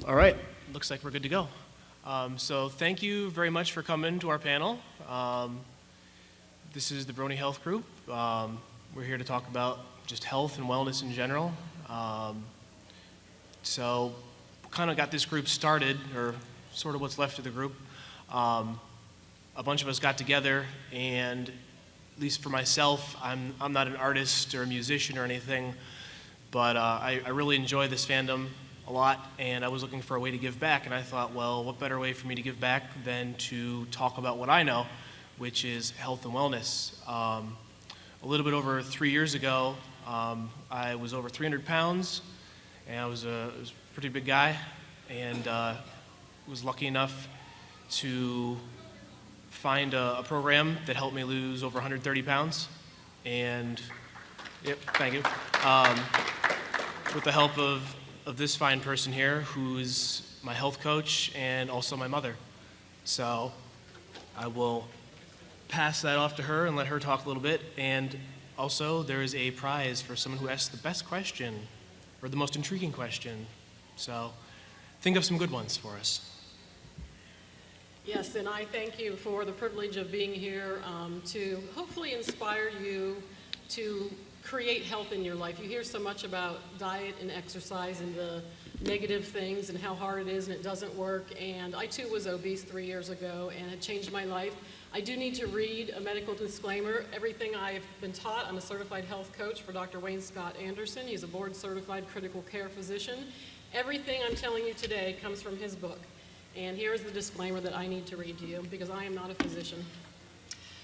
All right, looks like we're good to go. So thank you very much for coming to our panel. This is the Brony Health Group. We're here to talk about just health and wellness in general. So kind of got this group started, or sort of what's left of the group. A bunch of us got together, and at least for myself, I'm not an artist or a musician or anything, but I really enjoy this fandom a lot, and I was looking for a way to give back, and I thought, well, what better way for me to give back than to talk about what I know, which is health and wellness. A little bit over 3 years ago, I was over 300 pounds, and I was a pretty big guy, and was lucky enough to find a program that helped me lose over 130 pounds, and yep, thank you. With the help of this fine person here, who is my health coach and also my mother. So I will pass that off to her and let her talk a little bit. And also, there is a prize for someone who asks the best question or the most intriguing question. So think of some good ones for us. Yes, and I thank you for the privilege of being here to hopefully inspire you to create health in your life. You hear so much about diet and exercise and the negative things and how hard it is and it doesn't work. And I too was obese 3 years ago, and it changed my life. I do need to read a medical disclaimer. Everything I've been taught, I'm a certified health coach for Dr. Wayne Scott Anderson. He's a board certified critical care physician. Everything I'm telling you today comes from his book. And here's the disclaimer that I need to read to you, because I am not a physician.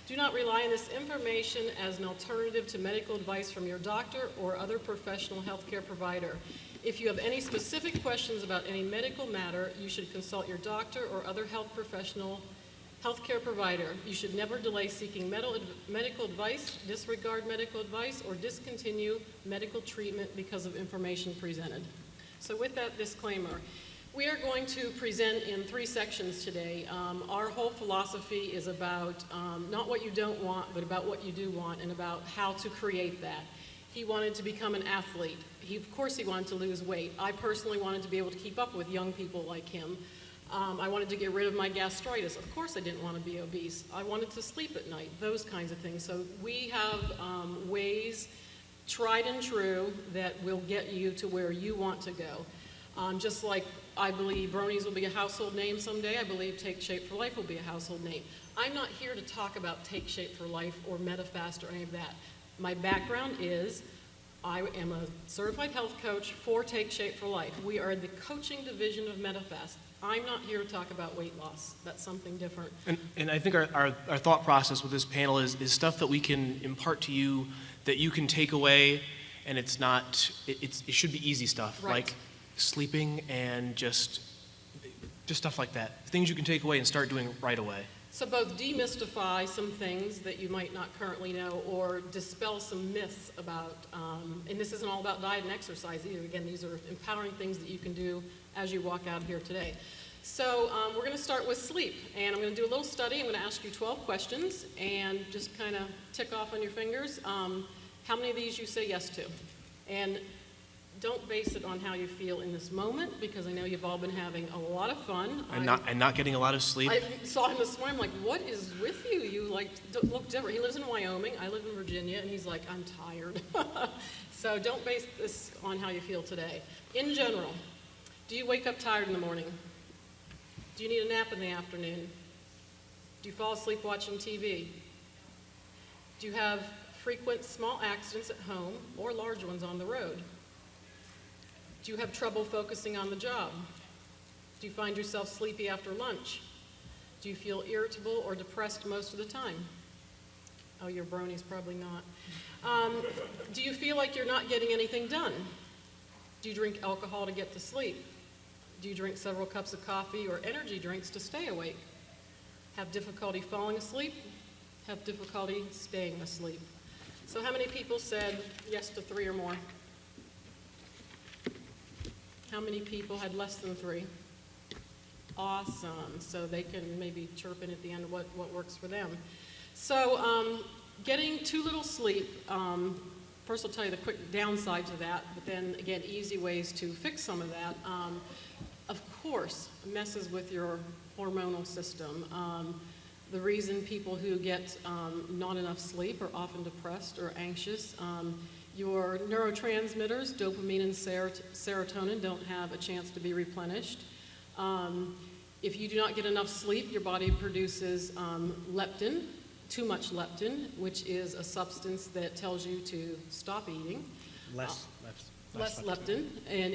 Do not rely on this information as an alternative to medical advice from your doctor or other professional healthcare provider. If you have any specific questions about any medical matter, you should consult your doctor or other healthcare provider. You should never delay seeking medical advice, disregard medical advice, or discontinue medical treatment because of information presented. So with that disclaimer, we are going to present in 3 sections today. Our whole philosophy is about not what you don't want, but about what you do want and about how to create that. He wanted to become an athlete. Of course he wanted to lose weight. I personally wanted to be able to keep up with young people like him. I wanted to get rid of my gastritis. Of course I didn't want to be obese. I wanted to sleep at night, those kinds of things. So we have ways, tried and true, that will get you to where you want to go. Just like I believe Brony's will be a household name someday, I believe Take Shape for Life will be a household name. I'm not here to talk about Take Shape for Life or MetaFast or any of that. My background is I am a certified health coach for Take Shape for Life. We are the coaching division of MetaFast. I'm not here to talk about weight loss. That's something different. And I think our thought process with this panel is stuff that we can impart to you that you can take away, and it should be easy stuff. Right. Like sleeping and just stuff like that. Things you can take away and start doing right away. So both demystify some things that you might not currently know, or dispel some myths about, and this isn't all about diet and exercise either. Again, these are empowering things that you can do as you walk out here today. So we're going to start with sleep, and I'm going to do a little study. I'm going to ask you 12 questions and just kind of tick off on your fingers how many of these you say yes to. And don't base it on how you feel in this moment, because I know you've all been having a lot of fun. And not getting a lot of sleep. I saw him this morning, I'm like, what is with you? You look different. He lives in Wyoming, I live in Virginia, and he's like, I'm tired. So don't base this on how you feel today. In general, do you wake up tired in the morning? Do you need a nap in the afternoon? Do you fall asleep watching TV? Do you have frequent small accidents at home or large ones on the road? Do you have trouble focusing on the job? Do you find yourself sleepy after lunch? Do you feel irritable or depressed most of the time? Oh, your Brony's probably not. Do you feel like you're not getting anything done? Do you drink alcohol to get to sleep? Do you drink several cups of coffee or energy drinks to stay awake? Have difficulty falling asleep? Have difficulty staying asleep? So how many people said yes to 3 or more? How many people had less than 3? Awesome. So they can maybe chirp in at the end of what works for them. So getting too little sleep, first I'll tell you the quick downside to that, but then again, easy ways to fix some of that. of course, messes with your hormonal system. The reason people who get not enough sleep are often depressed or anxious, your neurotransmitters, dopamine and serotonin, don't have a chance to be replenished. If you do not get enough sleep, your body produces leptin, too much leptin, which is a substance that tells you to stop eating. Less leptin, and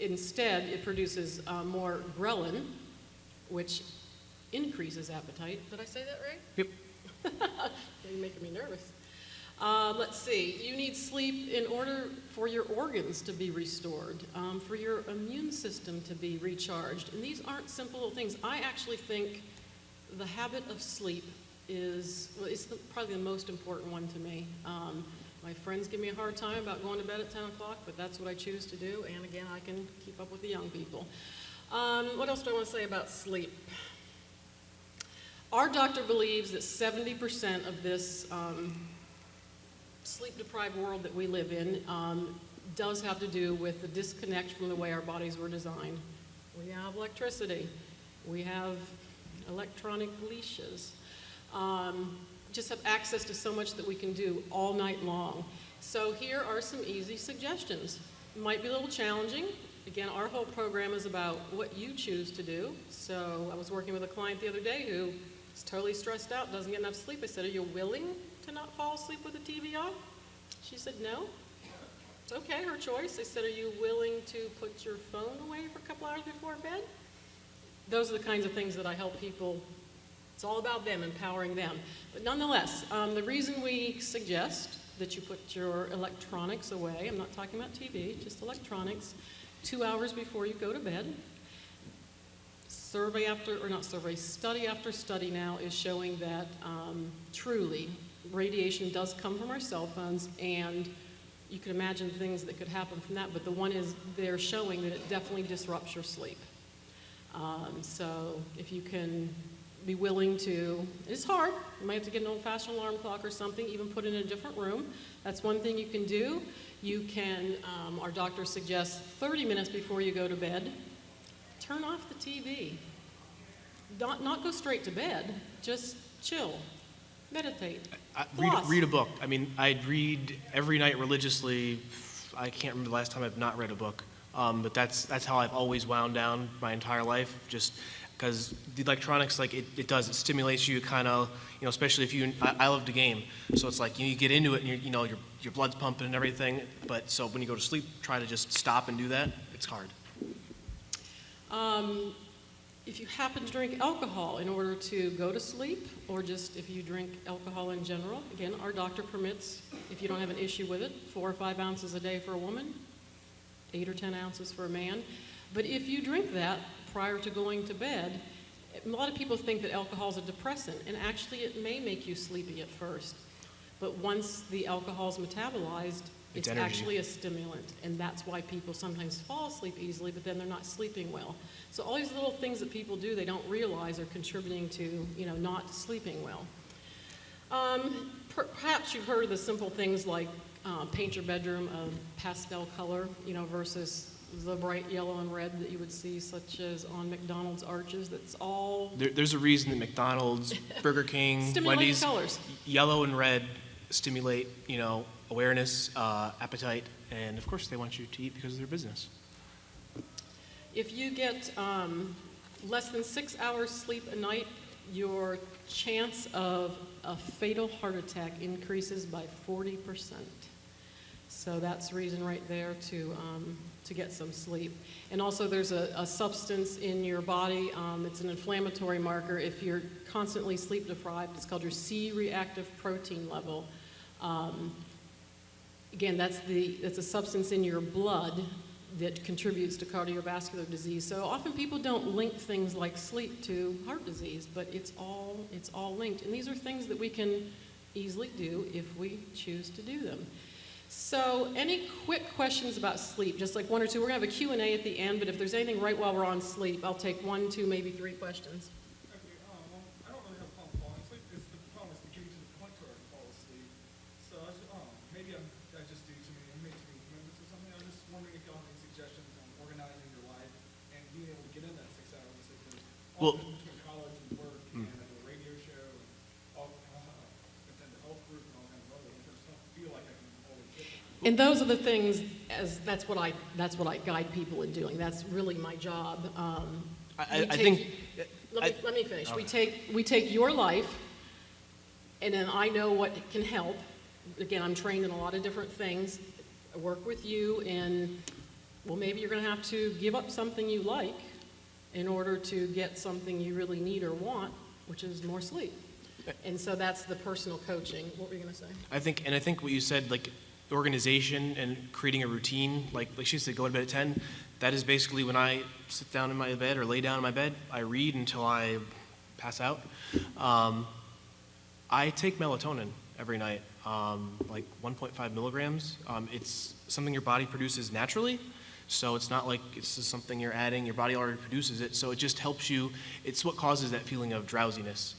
instead it produces more ghrelin, which increases appetite. Did I say that right? Yep. You're making me nervous. Let's see. You need sleep in order for your organs to be restored, for your immune system to be recharged. And these aren't simple little things. I actually think the habit of sleep is, well, it's probably the most important one to me. My friends give me a hard time about going to bed at 10 o'clock, but that's what I choose to do. And again, I can keep up with the young people. What else do I want to say about sleep? Our doctor believes that 70% of this sleep-deprived world that we live in does have to do with the disconnect from the way our bodies were designed. We have electricity. We have electronic leashes. Just have access to so much that we can do all night long. So here are some easy suggestions. It might be a little challenging. Again, our whole program is about what you choose to do. So I was working with a client the other day who is totally stressed out, doesn't get enough sleep. I said, are you willing to not fall asleep with the TV on? She said, no. It's okay, her choice. I said, are you willing to put your phone away for a couple hours before bed? Those are the kinds of things that I help people. It's all about them, empowering them. But nonetheless, the reason we suggest that you put your electronics away, I'm not talking about TV, just electronics, 2 hours before you go to bed. Study after study now is showing that truly radiation does come from our cell phones, and you can imagine things that could happen from that, but the one is they're showing that it definitely disrupts your sleep. So if you can be willing to, it's hard, you might have to get an old-fashioned alarm clock or something, even put it in a different room. That's one thing you can do. You can, our doctor suggests 30 minutes before you go to bed, turn off the TV. Not go straight to bed, just chill, meditate, Read a book. I mean, I'd read every night religiously. I can't remember the last time I've not read a book, but that's how I've always wound down my entire life, just because the electronics, like it stimulates you kind of, especially if I love the game, so it's like you get into it and your blood's pumping and everything, but so when you go to sleep, try to just stop and do that. It's hard. If you happen to drink alcohol in order to go to sleep, or just if you drink alcohol in general, again, our doctor permits, if you don't have an issue with it, 4 or 5 ounces a day for a woman, 8 or 10 ounces for a man. But if you drink that prior to going to bed, a lot of people think that alcohol is a depressant, and actually it may make you sleepy at first. But once the alcohol is metabolized, it's actually a stimulant, and that's why people sometimes fall asleep easily, but then they're not sleeping well. So all these little things that people do, they don't realize are contributing to, not sleeping well. Perhaps you've heard of the simple things like paint your bedroom a pastel color, versus the bright yellow and red that you would see, such as on McDonald's arches. That's all. There's a reason that McDonald's, Burger King, Wendy's, colors. Yellow and red stimulate, awareness, appetite, and of course they want you to eat because of their business. If you get less than 6 hours sleep a night, your chance of a fatal heart attack increases by 40%. So that's reason right there to get some sleep. And also there's a substance in your body, it's an inflammatory marker. If you're constantly sleep deprived, it's called your C-reactive protein level. Again, that's a substance in your blood that contributes to cardiovascular disease. So often people don't link things like sleep to heart disease, but it's all linked. And these are things that we can easily do if we choose to do them. So any quick questions about sleep? Just like 1 or 2. We're going to have a Q&A at the end, but if there's anything right while we're on sleep, I'll take 1, 2, maybe 3 questions. I don't really have a problem falling asleep. The problem is getting to the point where I fall asleep. So maybe I just do too many commitments or something. I was just wondering if y'all have any suggestions on organizing your life and being Well- often between college and work, and I do a radio show, and attend the health group and all kinds of other different stuff, feel like I can always get there. And those are the things, that's what I guide people in doing. That's really my job. I think, Let me finish. We take your life, and then I know what can help. Again, I'm trained in a lot of different things. I work with you, and well, maybe you're going to have to give up something you like in order to get something you really need or want, which is more sleep. And so that's the personal coaching. What were you going to say? I think what you said, like organization and creating a routine, like she said, go to bed at 10, that is basically when I sit down in my bed or lay down in my bed, I read until I pass out. I take melatonin every night, like 1.5 milligrams. It's something your body produces naturally, so it's not like it's just something you're adding. Your body already produces it, so it just helps you. It's what causes that feeling of drowsiness.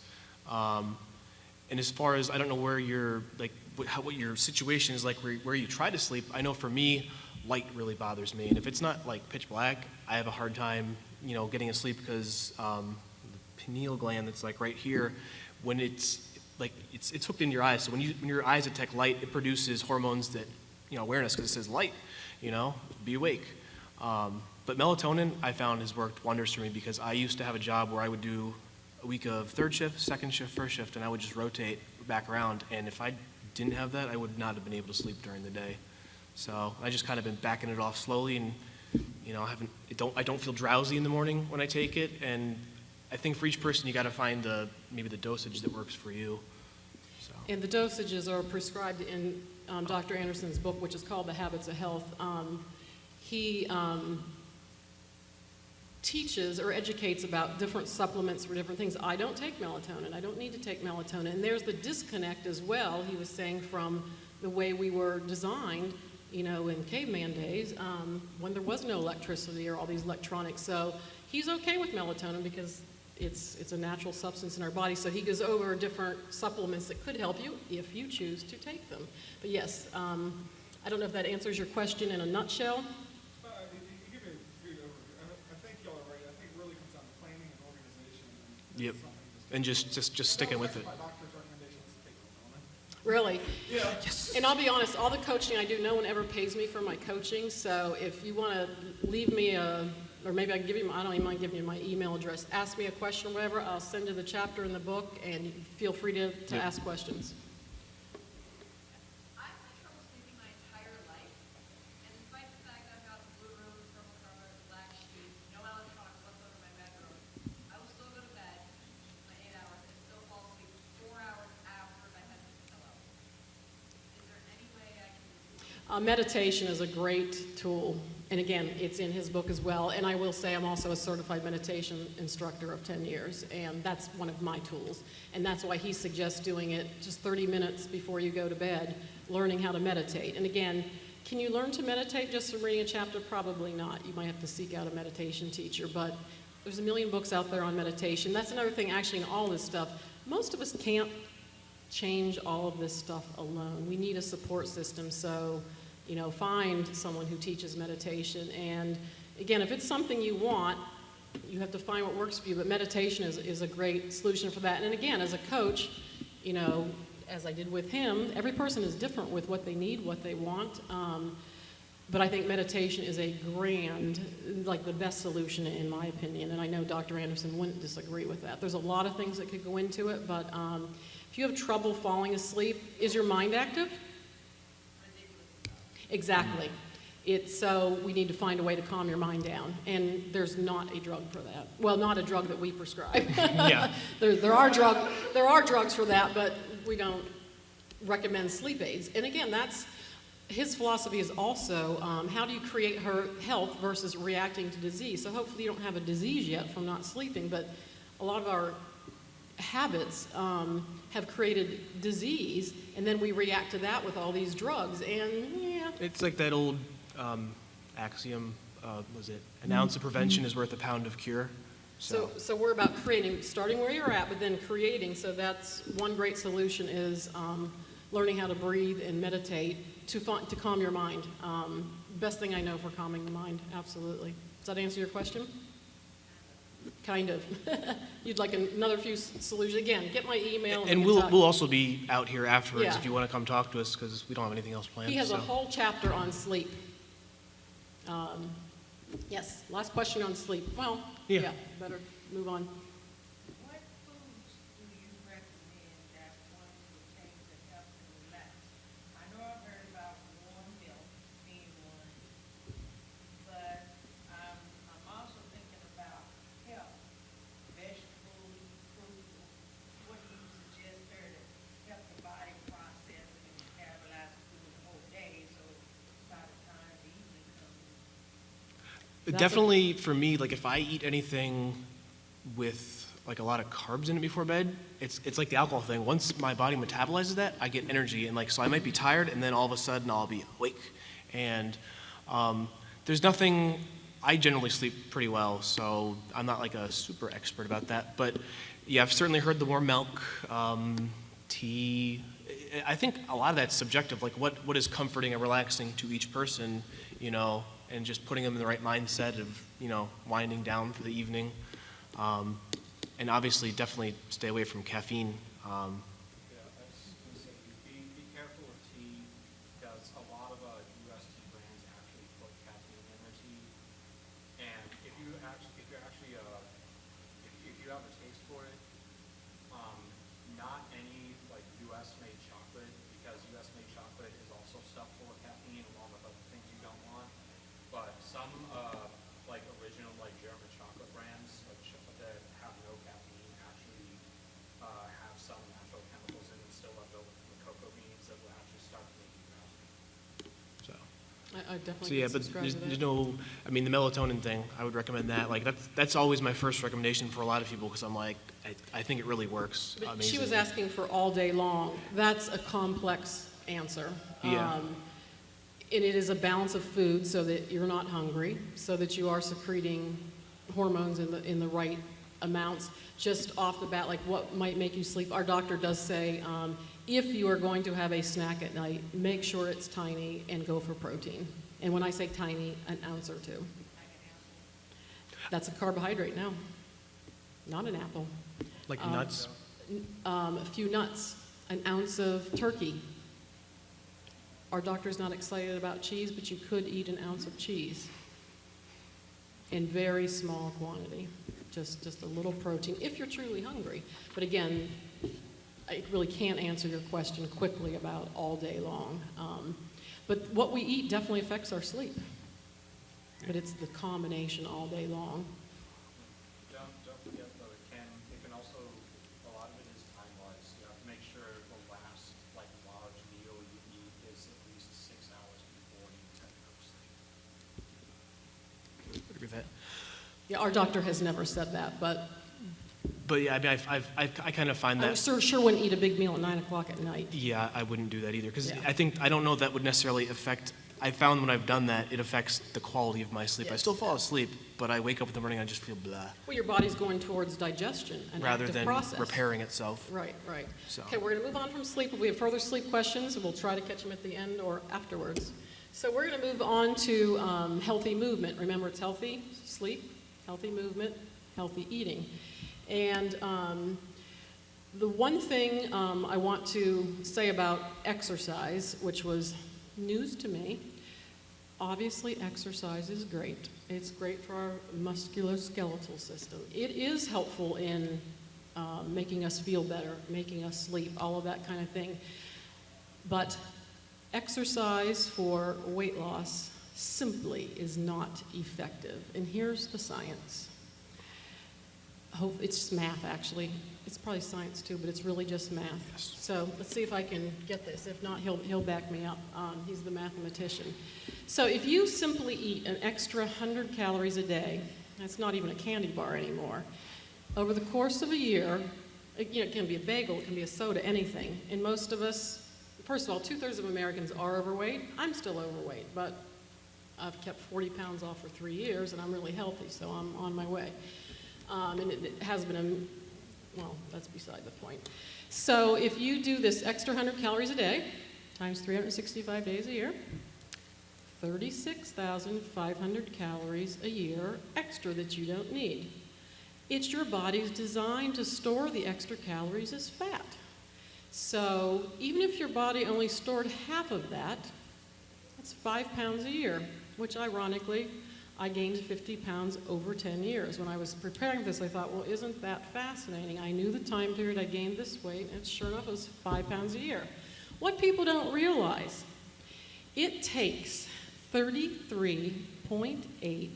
And as far as, I don't know where you're, like, what your situation is like, where you try to sleep. I know for me, light really bothers me. And if it's not like pitch black, I have a hard time, getting asleep because the pineal gland that's like right here, when it's like, it's hooked in your eyes. So when your eyes detect light, it produces hormones that, awareness, because it says light, be awake. But melatonin, I found, has worked wonders for me because I used to have a job where I would do a week of third shift, second shift, first shift, and I would just rotate back around. And if I didn't have that, I would not have been able to sleep during the day. So I just kind of been backing it off slowly, and I don't feel drowsy in the morning when I take it. And I think for each person, you got to find maybe the dosage that works for you. So. And the dosages are prescribed in Dr. Anderson's book, which is called The Habits of Health. He teaches or educates about different supplements for different things. I don't take melatonin. I don't need to take melatonin. And there's the disconnect as well, he was saying, from the way we were designed, in caveman days, when there was no electricity or all these electronics. So he's okay with melatonin because it's a natural substance in our body. So he goes over different supplements that could help you if you choose to take them. But yes, I don't know if that answers your question in a nutshell. You give me a good overview. I think y'all are right. I think it really comes down to planning and organization. Yep. And just sticking with it. My doctor's recommendation is to take melatonin. Really? Yeah. Yes. And I'll be honest, all the coaching I do, no one ever pays me for my coaching. So if you want to leave me or maybe I can give you, I don't even mind giving you my email address. Ask me a question or whatever. I'll send you the chapter in the book, and feel free to Yep. ask questions. I've had trouble sleeping my entire life, and despite the fact I've got blue rooms, purple carpet, black sheets, no electronics whatsoever in my bedroom, I will still go to bed my 8 hours and still fall asleep 4 hours after my head hits the pillow. Is there any way I can Meditation is a great tool. And again, it's in his book as well. And I will say I'm also a certified meditation instructor of 10 years, and that's one of my tools. And that's why he suggests doing it just 30 minutes before you go to bed, learning how to meditate. And again, can you learn to meditate just from reading a chapter? Probably not. You might have to seek out a meditation teacher. But there's a million books out there on meditation. That's another thing, actually, in all this stuff. Most of us can't change all of this stuff alone. We need a support system. So find someone who teaches meditation. And again, if it's something you want, you have to find what works for you. But meditation is a great solution for that. And again, as a coach, as I did with him, every person is different with what they need, what they want. But I think meditation is a the best solution in my opinion. And I know Dr. Anderson wouldn't disagree with that. There's a lot of things that could go into it, but if you have trouble falling asleep, is your mind active? Exactly. So we need to find a way to calm your mind down, and there's not a drug for that. Well, not a drug that we prescribe. Yeah. There are drugs for that, but we don't recommend sleep aids. And again, that's his philosophy is also how do you create health versus reacting to disease. So hopefully you don't have a disease yet from not sleeping, but a lot of our habits have created disease, and then we react to that with all these drugs. And It's like that old axiom, was it? An ounce of prevention is worth a pound of cure. So we're about starting where you're at, but then creating. So that's one great solution is learning how to breathe and meditate to calm your mind. Best thing I know for calming the mind, absolutely. Does that answer your question? kind of, you'd like another few solutions, again, get my email. And we can talk. we'll also be out here afterwards Yeah. if you want to come talk to us, because we don't have anything else planned. He has a so. whole chapter on sleep. Yes, last question on sleep. Well, Yeah. yeah, better move on. What foods do you recommend that one would take to help them relax? I know I've heard about warm milk being one, but I'm also thinking about health, vegetables, fruit. What do you suggest there to help the body process and metabolize through the whole day, so by the time the evening comes? Definitely for me, like if I eat anything with like a lot of carbs in it before bed, it's like the alcohol thing. Once my body metabolizes that, I get energy, and like so I might be tired, and then all of a sudden I'll be awake. And there's nothing. I generally sleep pretty well, so I'm not like a super expert about that. But yeah, I've certainly heard the warm milk, tea. I think a lot of that's subjective. Like what is comforting and relaxing to each person, you know, and just putting them in the right mindset of, you know, winding down for the evening. And obviously, definitely stay away from caffeine. Yeah, I was going to say, be careful with tea, because a lot of U.S. tea brands actually put caffeine in their tea. And if you have a taste for it, not any like U.S. made chocolate, because U.S. made chocolate is also stuffed full of caffeine along with other things you don't want. But some like original like German chocolate brands that have no caffeine actually have some natural chemicals in them still left over from the cocoa beans that will actually start to make you drowsy. So, I definitely so yeah, can but subscribe there's, to that. there's no. I mean, the melatonin thing. I would recommend that. Like that's always my first recommendation for a lot of people, because I'm like, I think it really works. But amazingly. she was asking for all day long. That's a complex answer. Yeah. And it is a balance of food so that you're not hungry, so that you are secreting hormones in the right amounts. Just off the bat, like what might make you sleep. Our doctor does say, if you are going to have a snack at night, make sure it's tiny and go for protein. And when I say tiny, an ounce or two. That's a carbohydrate now, not an apple. Like nuts. A few nuts, an ounce of turkey. Our doctor's not excited about cheese, but you could eat an ounce of cheese in very small quantity, just a little protein, if you're truly hungry. But again, I really can't answer your question quickly about all day long. But what we eat definitely affects our sleep. But it's the combination all day long. Don't forget though, it can also, a lot of it is time-wise. You have to make sure the last like large meal you eat is at least 6 hours before you tend to go to sleep. I agree with that. Yeah, our doctor has never said that, but But yeah, I mean, I kind of find I'm that. sure wouldn't eat a big meal at 9 o'clock at night. Yeah, I wouldn't do that either, because Yeah. I don't know that would necessarily affect. I found when I've done that, it affects the quality of my sleep. I Yes. still fall asleep, but I wake up in the morning and I just feel blah, Well, your body's going towards digestion, an rather active than process. repairing itself. Right, right. So- Okay, we're going to move on from sleep. If we have further sleep questions, we'll try to catch them at the end or afterwards. So we're going to move on to healthy movement. Remember, it's healthy sleep, healthy movement, healthy eating. And the one thing I want to say about exercise, which was news to me, obviously exercise is great. It's great for our musculoskeletal system. It is helpful in making us feel better, making us sleep, all of that kind of thing. But exercise for weight loss simply is not effective. And here's the science. It's math, actually. It's probably science too, but it's really just math. Yes. So let's see if I can get this. If not, he'll back me up. He's the mathematician. So if you simply eat an extra 100 calories a day, that's not even a candy bar anymore, over the course of a year, it can be a bagel, it can be a soda, anything. And most of us, first of all, 2/3 of Americans are overweight. I'm still overweight, but I've kept 40 pounds off for 3 years, and I'm really healthy, so I'm on my way. And it has been well, that's beside the point. So if you do this extra 100 calories a day, times 365 days a year, 36,500 calories a year extra that you don't need. It's your body's designed to store the extra calories as fat. So even if your body only stored half of that, that's 5 pounds a year, which ironically, I gained 50 pounds over 10 years. When I was preparing this, I thought, well, isn't that fascinating? I knew the time period I gained this weight, and sure enough, it was 5 pounds a year. What people don't realize, it takes 33.8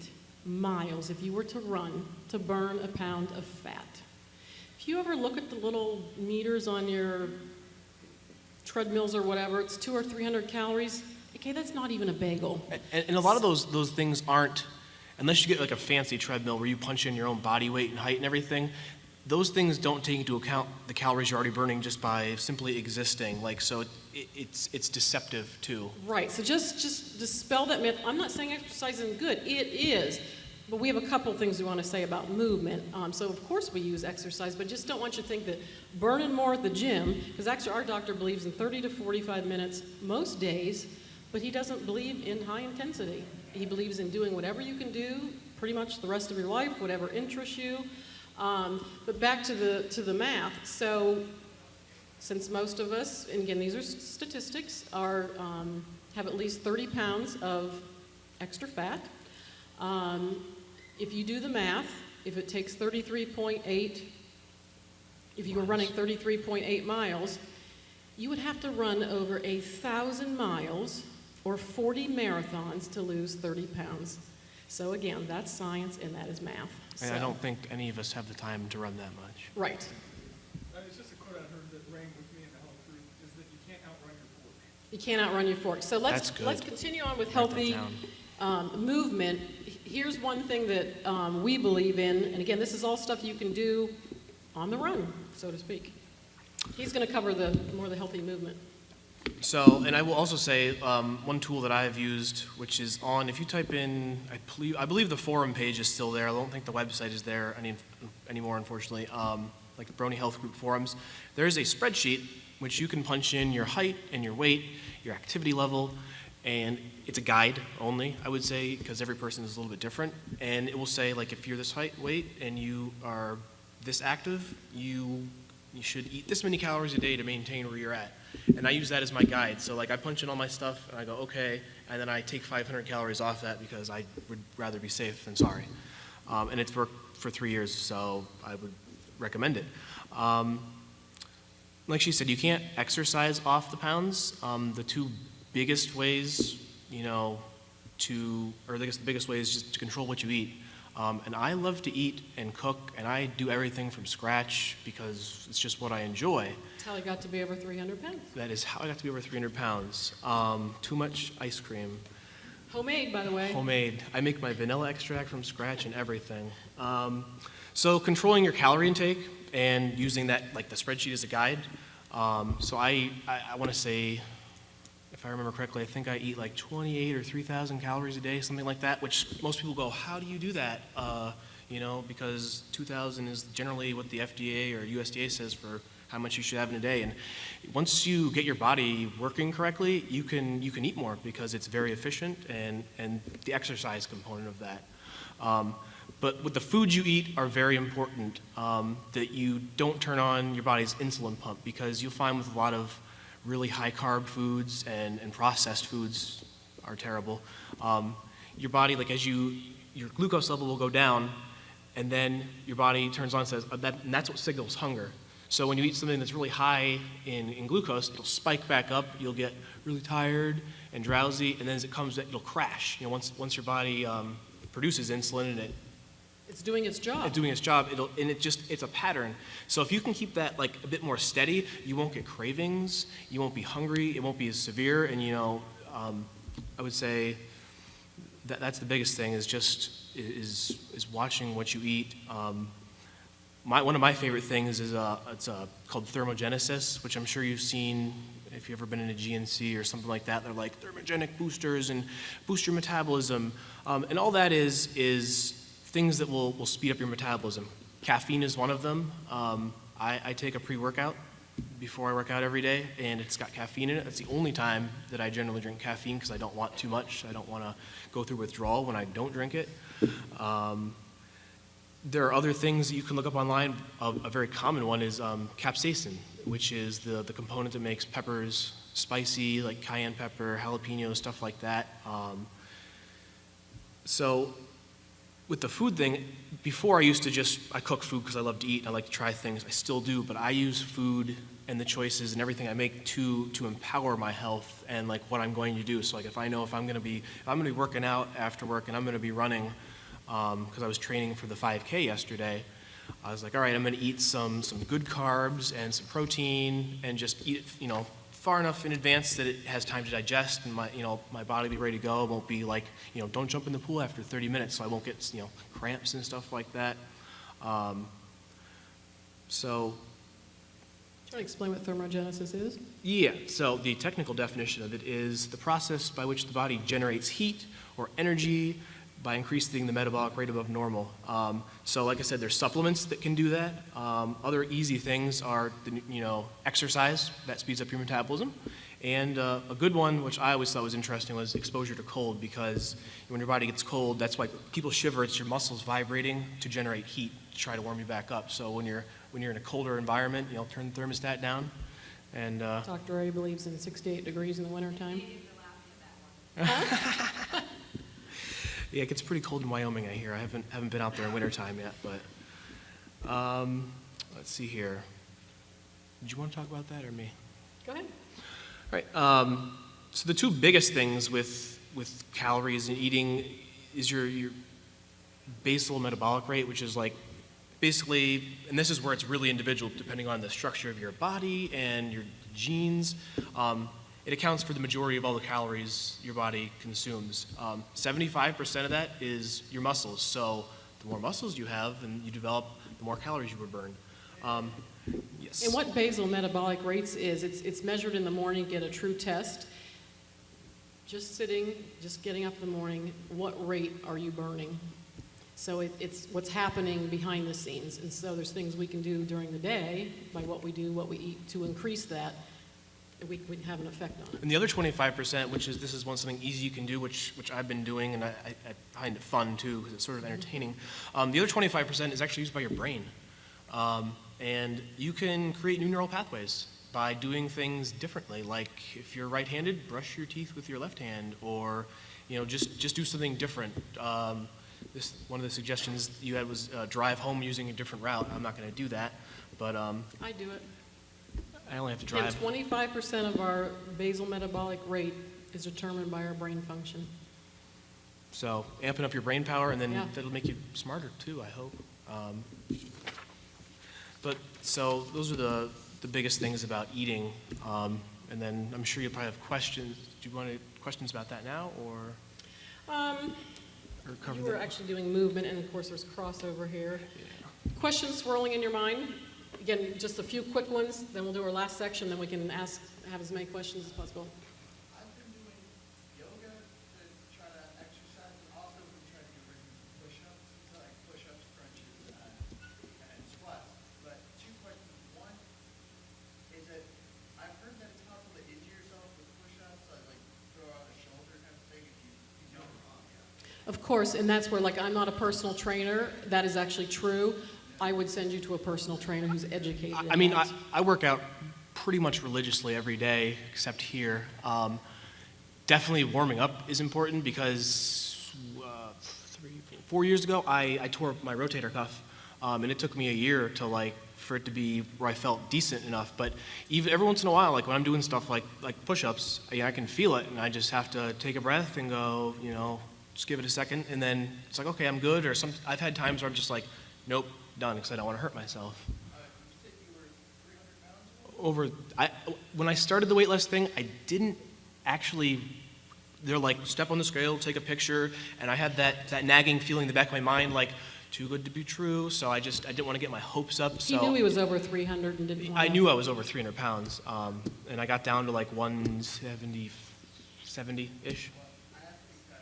miles, if you were to run, to burn a pound of fat. If you ever look at the little meters on your treadmills or whatever, it's 200 or 300 calories. Okay, that's not even a bagel. And a lot of those things aren't, unless you get like a fancy treadmill where you punch in your own body weight and height and everything, those things don't take into account the calories you're already burning just by simply existing. Like, so it's deceptive too. Right, so just dispel that myth. I'm not saying exercise isn't good. It is. But we have a couple things we want to say about movement. So of course we use exercise, but just don't want you to think that burning more at the gym, because actually our doctor believes in 30 to 45 minutes most days, but he doesn't believe in high intensity. He believes in doing whatever you can do pretty much the rest of your life, whatever interests you. But back to the math. So since most of us, and again these are statistics, have at least 30 pounds of extra fat, if you do the math, if it takes 33.8, if you were running 33.8 miles, you would have to run over 1,000 miles or 40 marathons to lose 30 pounds. So again, that's science and that is math. And So- I don't think any of us have the time to run that much. Right. It's just a quote I heard that rang with me in the health group, is that you can't outrun your fork. You can't outrun your fork. So That's good. let's continue on with Write that healthy movement. Here's one thing that we believe in, and again, this is all stuff you can do on the run, so to speak. He's going to cover more the healthy movement. So, and I will also say one tool that I've used, which is on, if you type in, I believe the forum page is still there. I don't think the website is there anymore, unfortunately. Like the Brony Health Group forums, there is a spreadsheet which you can punch in your height and your weight, your activity level, and it's a guide only, I would say, because every person is a little bit different. And it will say, like, if you're this height, weight, and you are this active, you should eat this many calories a day to maintain where you're at. And I use that as my guide. So like I punch in all my stuff and I go, okay, and then I take 500 calories off that because I would rather be safe than sorry. And it's worked for 3 years, so I would recommend it. Like she said, you can't exercise off the pounds. The two biggest ways, I guess the biggest way is just to control what you eat. And I love to eat and cook, and I do everything from scratch because it's just what I enjoy. That's how I got to be over 300 pounds. That is how I got to be over 300 pounds. Too much ice cream. Homemade, by the way. Homemade. I make my vanilla extract from scratch and everything. So controlling your calorie intake and using that, like the spreadsheet as a guide. So I want to say, if I remember correctly, I think I eat like 28 or 3,000 calories a day, something like that, which most people go, how do you do that? Because 2,000 is generally what the FDA or USDA says for how much you should have in a day. And once you get your body working correctly, you can eat more because it's very efficient and the exercise component of that. But with the foods you eat are very important, that you don't turn on your body's insulin pump, because you'll find with a lot of really high carb foods and processed foods are terrible. Your body, like your glucose level will go down, and then your body turns on and says, and that's what signals hunger. So when you eat something that's really high in glucose, it'll spike back up, you'll get really tired and drowsy, and then as it comes, it'll crash. Once your body produces insulin and It's doing its job. it's doing its job, it's a pattern. So if you can keep that like a bit more steady, you won't get cravings, you won't be hungry, it won't be as severe, and I would say that's the biggest thing is watching what you eat. One of my favorite things is it's called thermogenesis, which I'm sure you've seen if you've ever been in a GNC or something like that. They're like thermogenic boosters and boost your metabolism, and all that is things that will speed up your metabolism. Caffeine is one of them. I take a pre-workout before I work out every day, and it's got caffeine in it. That's the only time that I generally drink caffeine because I don't want too much. I don't want to go through withdrawal when I don't drink it. there are other things that you can look up online. A very common one is capsaicin, which is the component that makes peppers spicy, like cayenne pepper, jalapeno, stuff like that. So with the food thing, before I cook food because I love to eat and I like to try things. I still do, but I use food and the choices and everything I make to empower my health and like what I'm going to do. So like if I know if I'm gonna be working out after work and I'm gonna be running, because I was training for the 5K yesterday, I was like, all right, I'm gonna eat some good carbs and some protein and just eat it, far enough in advance that it has time to digest and my body will be ready to go. It won't be like, don't jump in the pool after 30 minutes so I won't get, cramps and stuff like that. So Do you want to explain what thermogenesis is? yeah, so the technical definition of it is the process by which the body generates heat or energy by increasing the metabolic rate above normal. So like I said, there's supplements that can do that. Other easy things are, exercise, that speeds up your metabolism. And a good one, which I always thought was interesting, was exposure to cold, because when your body gets cold, that's why people shiver. It's your muscles vibrating to generate heat to try to warm you back up. So when you're in a colder environment, turn the thermostat down. And Dr. A believes in 68 degrees in the wintertime. yeah, it gets pretty cold in Wyoming, I hear. I haven't been out there in wintertime yet, but let's see here. Did you want to talk about that or me? Go ahead. All right. So the two biggest things with calories and eating is your basal metabolic rate, which is like basically, and this is where it's really individual depending on the structure of your body and your genes. It accounts for the majority of all the calories your body consumes. 75% of that is your muscles. So the more muscles you have and you develop, the more calories you would burn. Yes. And what basal metabolic rates is, it's measured in the morning, get a true test. Just sitting, just getting up in the morning, what rate are you burning? So it's what's happening behind the scenes. And so there's things we can do during the day by what we do, what we eat, to increase that. We can have an effect on it. And the other 25%, this is something easy you can do, which I've been doing, and I find it fun too, because it's sort of entertaining. The other 25% is actually used by your brain. And you can create new neural pathways by doing things differently. Like if you're right-handed, brush your teeth with your left hand, or just do something different. One of the suggestions you had was drive home using a different route. I'm not going to do that, but I do it. I only have to And drive. 25% of our basal metabolic rate is determined by our brain function. So amping up your brain power, and then Yeah. that'll make you smarter too, I hope. But so those are the biggest things about eating. And then I'm sure you'll probably have questions. Do you want questions about that now, or cover You were that? actually doing movement, and of course there's crossover here. Questions swirling in your mind? Again, just a few quick ones, then we'll do our last section, then we can have as many questions as possible. I've been doing yoga to try to exercise, and also been trying to get rid of push-ups, like push-ups, crunches, and squats. But two questions. One is that I've heard that it's possible to injure yourself with push-ups, like throw out a shoulder kind of thing if you don't wrong. Of course, and that's where, like, I'm not a personal trainer. That is actually true. I would send you to a personal trainer who's educated in I mean, that. I work out pretty much religiously every day, except here. Definitely warming up is important because 4 years ago, I tore my rotator cuff, and it took me a year for it to be where I felt decent enough. But even every once in a while, like when I'm doing stuff like push-ups, I can feel it, and I just have to take a breath and go, just give it a second, and then it's like, okay, I'm good. Or I've had times where I'm just like, nope, done, because I don't want to hurt myself. You said you were 300 pounds? When I started the weight loss thing, I didn't actually, they're like, step on the scale, take a picture, and I had that nagging feeling in the back of my mind, like, too good to be true, so I didn't want to get my hopes up. He knew he was over 300 and didn't want I knew I was over 300 pounds, and I got down to like 170, 70-ish. I asked because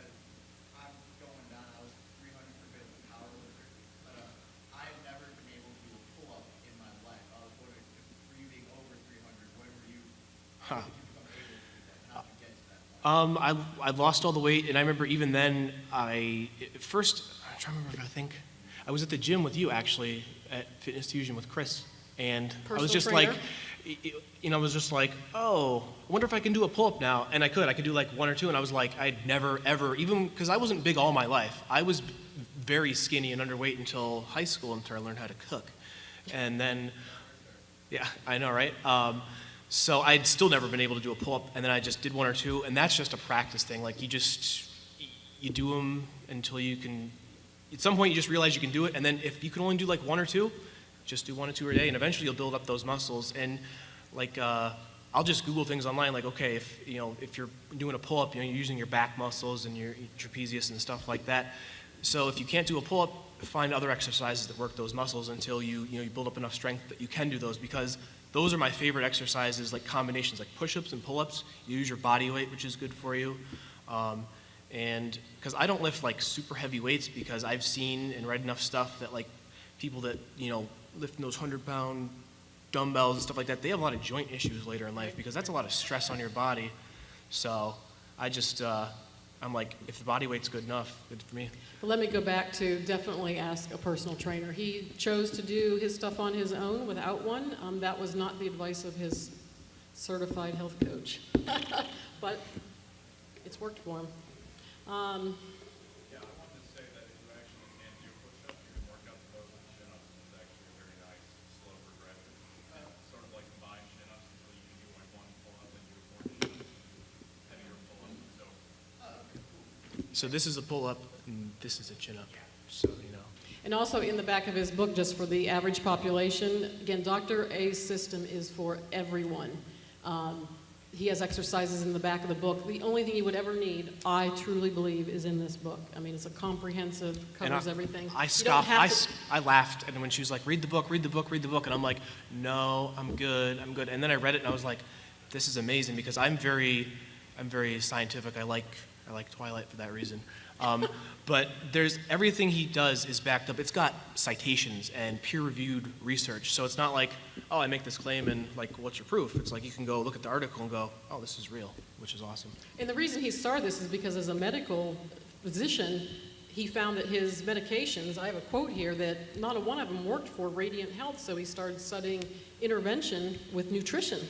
I'm going down. I was 300 for a bit of a power lifter, but I've never been able to do a pull-up in my life. I was wondering if breathing over 300, when were you, Huh. when did you become able to do that? How did you get to that point? I lost all the weight, and I remember even then, at first, I'm trying to remember if I was at the gym with you actually at Fitness Fusion with Chris, and I was Personal just trainer? like, I was just like, oh, I wonder if I can do a pull-up now, and I could do like one or two, and I was like, I'd never ever, even because I wasn't big all my life, I was very skinny and underweight until high school until I learned how to cook, and then, yeah, I know, right? So I'd still never been able to do a pull-up, and then I just did one or two, and that's just a practice thing. Like you do them until you can. At some point, you just realize you can do it, and then if you can only do like one or two, just do one or two a day, and eventually you'll build up those muscles. And like I'll just Google things online, like okay, if you're doing a pull-up, you're using your back muscles and your trapezius and stuff like that. So if you can't do a pull-up, find other exercises that work those muscles until you build up enough strength that you can do those, because those are my favorite exercises, like combinations, like push-ups and pull-ups. You use your body weight, which is good for you. And because I don't lift like super heavy weights, because I've seen and read enough stuff that like people that lifting those 100-pound dumbbells and stuff like that, they have a lot of joint issues later in life, because that's a lot of stress on your body. So I just I'm like, if the body weight's good enough, good for me. Well, let me go back to definitely ask a personal trainer. He chose to do his stuff on his own without one. That was not the advice of his certified health coach, but it's worked for him. Yeah, I wanted to say that if you actually can't do push-ups, you can work out the pose with chin-ups. It's actually a very nice, slow progression. Sort of like combine chin-ups until you can do like one pull-up and do more chin-ups, heavier pull-up, and so. So this is a pull-up, and this is a chin-up. So And also in the back of his book, just for the average population, again, Dr. A's system is for everyone. He has exercises in the back of the book. The only thing you would ever need, I truly believe, is in this book. I mean, it's a comprehensive, covers everything. I You don't scoffed. have to- I laughed, and when she was like, "Read the book, read the book, read the book," and I'm like, "No, I'm good. And then I read it, and I was like, "This is amazing," because I'm very scientific. I like Twilight for that reason. But there's everything he does is backed up. It's got citations and peer-reviewed research. So it's not like, oh, I make this claim and like, what's your proof? It's like you can go look at the article and go, oh, this is real, which is awesome. And the reason he started this is because as a medical physician, he found that his medications, I have a quote here, that not a one of them worked for Radiant Health, so he started studying intervention with nutrition.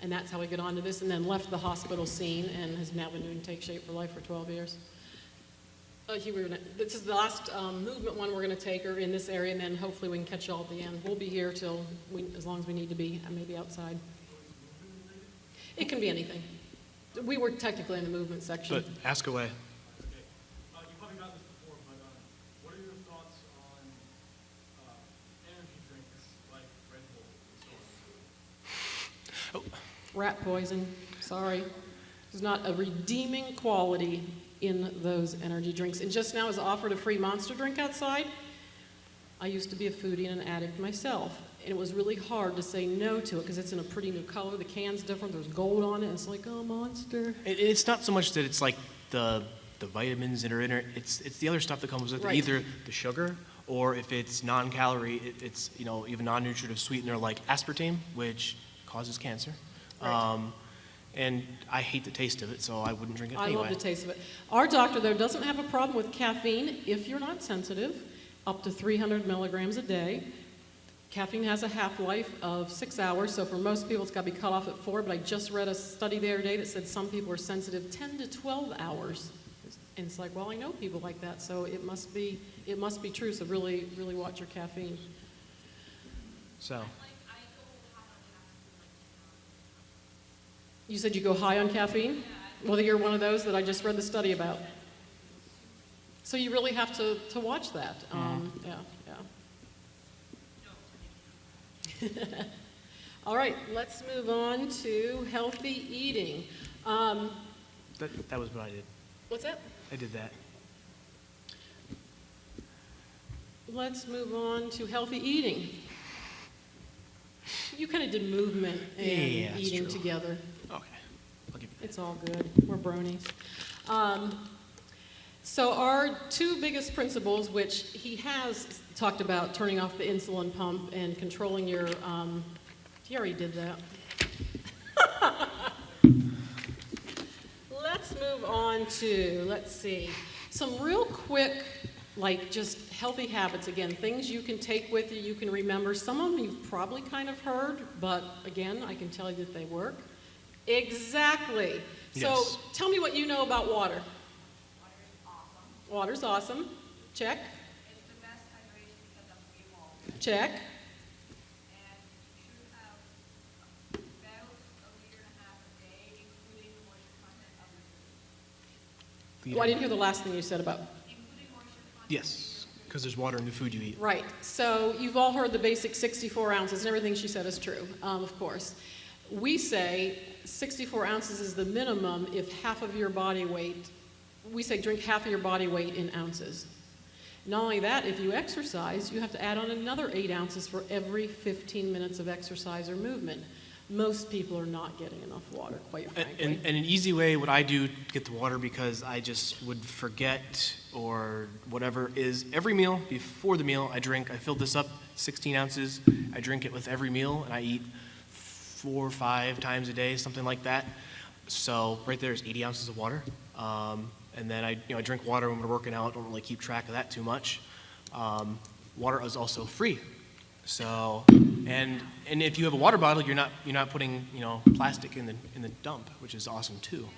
And that's how he got onto this, and then left the hospital scene and has now been doing Take Shape for Life for 12 years. This is the last movement one we're going to take her in this area, and then hopefully we can catch you all at the end. We'll be here as long as we need to be, and maybe outside. It can be anything. We were technically in the movement section. But ask away. You probably got this before, but what are your thoughts on energy drinks like Red Bull and so on? Rat poison, sorry. There's not a redeeming quality in those energy drinks. And just now, as offered a free Monster drink outside, I used to be a foodie and an addict myself. And it was really hard to say no to it because it's in a pretty new color. The can's different. There's gold on it. It's like, oh, Monster. It's not so much that it's like the vitamins that are in it. It's the other stuff that comes with it, Right. either the sugar or if it's non-calorie, it's even non-nutritive sweetener like aspartame, which causes cancer. Right. And I hate the taste of it, so I wouldn't drink it I anyway. love the taste of it. Our doctor, though, doesn't have a problem with caffeine if you're not sensitive, up to 300 milligrams a day. Caffeine has a half-life of 6 hours, so for most people it's got to be cut off at 4, but I just read a study the other day that said some people are sensitive 10 to 12 hours. And it's like, well, I know people like that, so it must be true, so really, really watch your caffeine. So, You said you go high on caffeine? Well, you're one of those that I just read the study about. So you really have to watch that. Yeah. All right, let's move on to healthy eating. that was what I did. What's that? I did that. Let's move on to healthy eating. You kind of did movement and Yeah, that's eating true. together. Okay, I'll give you that. It's all good. We're bronies. So our two biggest principles, which he has talked about, turning off the insulin pump and controlling your, he already did that. Let's move on to, let's see, some real quick like just healthy habits, again, things you can take with you, you can remember. Some of them you've probably kind of heard, but again, I can tell you that they work. Exactly. So Yes. tell me what you know about water. Water's awesome. Check. It's the best hydration because of the wall. Check. And you should have about a liter and a half a day, including the moisture content of your food. Well, I didn't hear the last thing you said about. Including moisture content. Yes, because there's water in the food you eat. Right. So you've all heard the basic 64 ounces, and everything she said is true, of course. We say 64 ounces is the minimum if half of your body weight, we say drink half of your body weight in ounces. Not only that, if you exercise, you have to add on another 8 ounces for every 15 minutes of exercise or movement. Most people are not getting enough water, quite frankly. And an easy way, what I do to get the water, because I just would forget or whatever, is every meal, before the meal, I fill this up, 16 ounces. I drink it with every meal, and I eat 4 or 5 times a day, something like that. So right there is 80 ounces of water. And then I drink water when we're working out. Don't really keep track of that too much. Water is also free. So, and if you have a water bottle, you're not putting plastic in the dump, which is awesome too.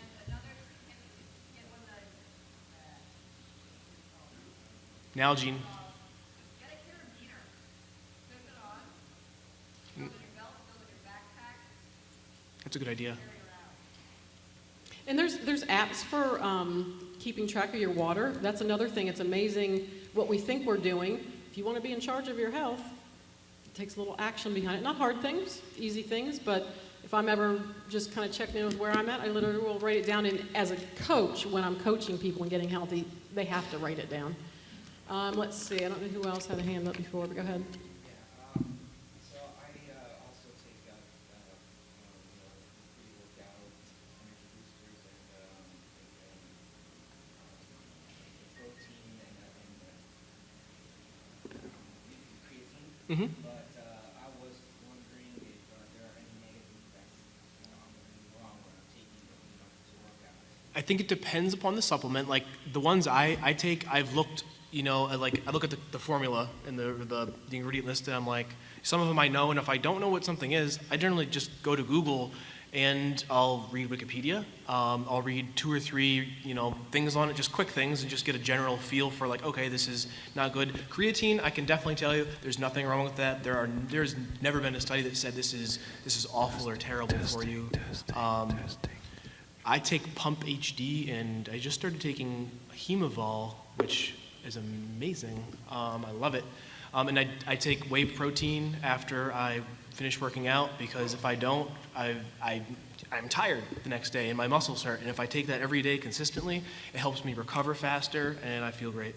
Nalgene. Get a carabiner. Clip it on. Throw it in your belt, throw it in your backpack. That's a good idea. And there's apps for keeping track of your water. That's another thing. It's amazing what we think we're doing. If you want to be in charge of your health, it takes a little action behind it. Not hard things, easy things, but if I'm ever just kind of checking in with where I'm at, I literally will write it down. And as a coach, when I'm coaching people and getting healthy, they have to write it down. Let's see. I don't know who else had a hand up before, but go ahead. Yeah, so I also take pre-workout energy boosters and protein and creatine. Mm-hmm. But I was wondering if there are any negative effects in the long run of taking to work out. I think it depends upon the supplement. Like the ones I take, I've looked, I look at the formula and the ingredient list, and I'm like, some of them I know, and if I don't know what something is, I generally just go to Google and I'll read Wikipedia. I'll read 2 or 3, things on it, just quick things, and just get a general feel for like, okay, this is not good. Creatine, I can definitely tell you, there's nothing wrong with that. There's never been a study that said this is awful or terrible for you. I take Pump HD, and I just started taking Hemovol, which is amazing. I love it. And I take whey protein after I finish working out, because if I don't, I'm tired the next day and my muscles hurt. And if I take that every day consistently, it helps me recover faster and I feel great.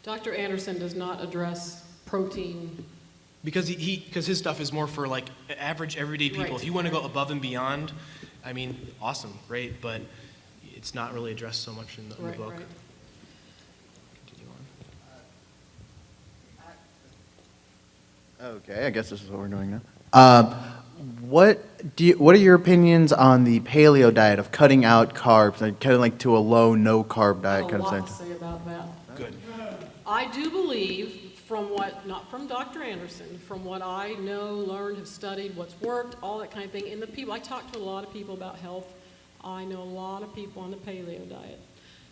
Dr. Anderson does not address protein. Because because his stuff is more for like average everyday people. Right. If you want to go above and beyond, I mean, awesome, great, but it's not really addressed so much in the Right, book. right. Continue on. Okay, I guess this is what we're doing now. What are your opinions on the paleo diet of cutting out carbs, like kind of like to a low, no carb diet I kind have a of lot to thing? say about that. Good. I do believe, not from Dr. Anderson, from what I know, learned, have studied, what's worked, all that kind of thing, and the people, I talk to a lot of people about health. I know a lot of people on the paleo diet.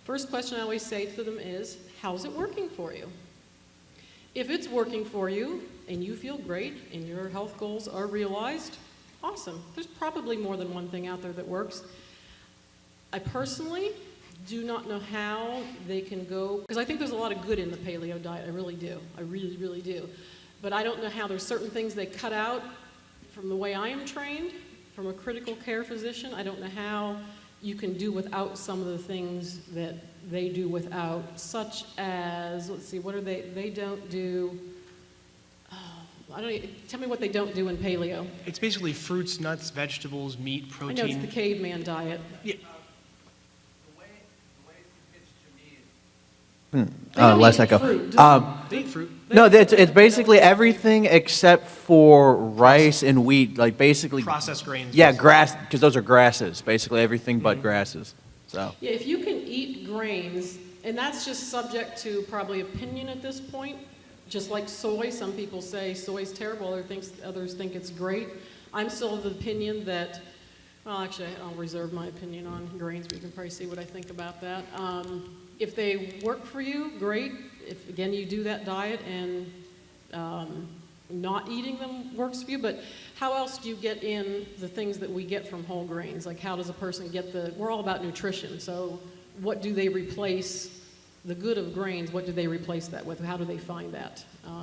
First question I always say to them is, how's it working for you? If it's working for you and you feel great and your health goals are realized, awesome. There's probably more than one thing out there that works. I personally do not know how they can go, because I think there's a lot of good in the paleo diet. I really do. I really, really do. But I don't know how there's certain things they cut out from the way I am trained, from a critical care physician. I don't know how you can do without some of the things that they do without, such as, let's see, what are they don't do, tell me what they don't do in paleo. It's basically fruits, nuts, vegetables, meat, protein. I know it's the caveman diet. Yeah. The way it fits to me is They don't Less eat echo. fruit, do They eat fruit. No, it's basically everything except for rice and wheat, like basically. Processed grains. Yeah, grass, because those are grasses, basically everything but grasses. So. Yeah, if you can eat grains And that's just subject to probably opinion at this point. Just like soy, some people say soy's terrible, others think it's great. I'm still of the opinion that, well, actually, I'll reserve my opinion on grains, but you can probably see what I think about that. If they work for you, great. If, again, you do that diet and not eating them works for you, but how else do you get in the things that we get from whole grains? Like, how does a person get we're all about nutrition, so what do they replace, the good of grains, what do they replace that with? How do they find that? What